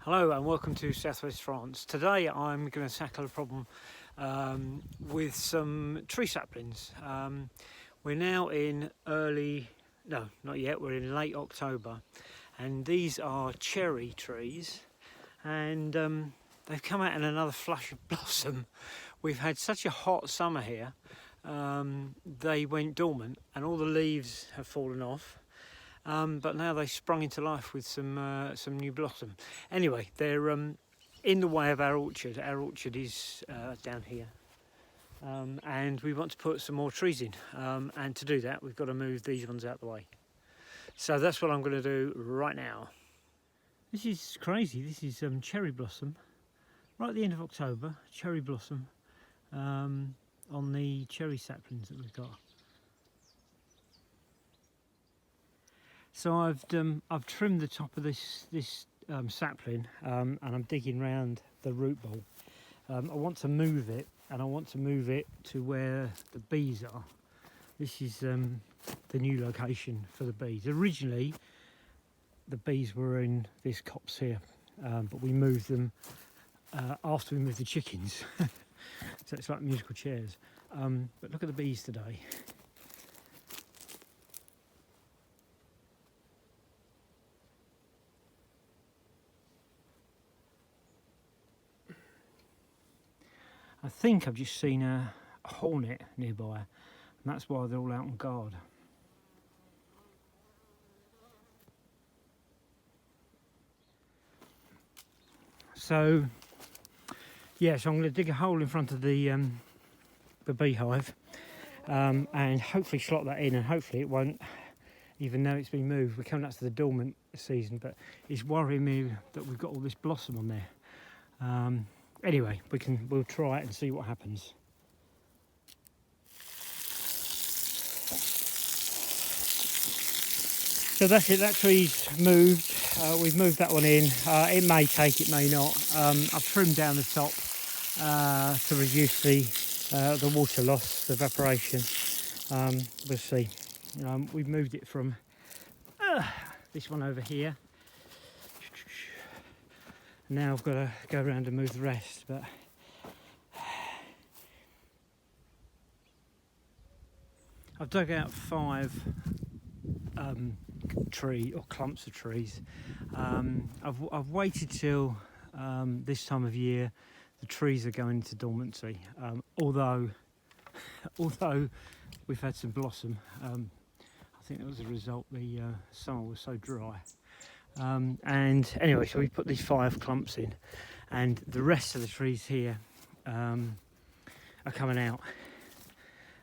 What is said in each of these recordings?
Hello and welcome to Southwest France. Today I'm going to tackle a problem with some tree saplings. We're now in not yet, we're in late October, and these are cherry trees, and they've come out in another flush of blossom. We've had such a hot summer here, they went dormant and all the leaves have fallen off. But now they sprung into life with some new blossom. Anyway, they're in the way of our orchard. Our orchard is down here, and we want to put some more trees in. And to do that, we've got to move these ones out the way. So that's what I'm going to do right now. This is crazy. This is cherry blossom, right at the end of October. Cherry blossom on the cherry saplings that we've got. So I've trimmed the top of this sapling, and I'm digging round the root ball. I want to move it, and I want to move it to where the bees are. This is the new location for the bees. Originally, the bees were in this copse here, but we moved them after we moved the chickens. So it's like musical chairs. But look at the bees today. I think I've just seen a hornet nearby, and that's why they're all out on guard. So, yeah, so I'm going to dig a hole in front of the beehive, and hopefully slot that in, and hopefully it won't even know it's been moved. We're coming up to the dormant season, but it's worrying me that we've got all this blossom on there. Anyway, we'll try it and see what happens. So that's it, that tree's moved. We've moved that one in. It may take, it may not. I've trimmed down the top to reduce the water loss, the evaporation. We'll see. We've moved it from this one over here. Now I've got to go around and move the rest, but I've dug out 5 tree or clumps of trees. I've waited till this time of year. The trees are going into dormancy, although we've had some blossom. I think that was a result. The summer was so dry. And anyway, so we put these 5 clumps in, and the rest of the trees here are coming out,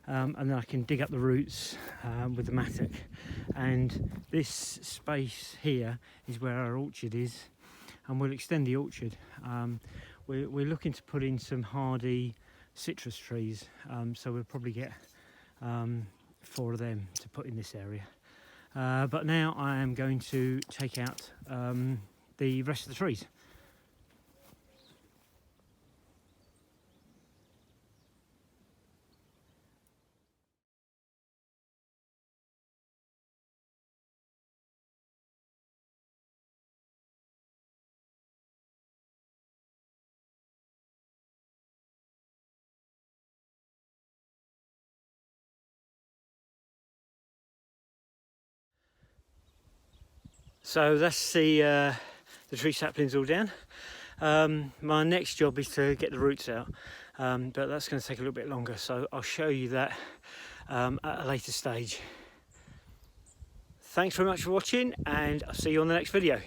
and then I can dig up the roots with the mattock. And this space here is where our orchard is, and we'll extend the orchard. We're looking to put in some hardy citrus trees, so we'll probably get 4 of them to put in this area. But now I am going to take out the rest of the trees. So that's the tree saplings all down. My next job is to get the roots out, but that's going to take a little bit longer, so I'll show you that at a later stage. Thanks very much for watching, and I'll see you on the next video.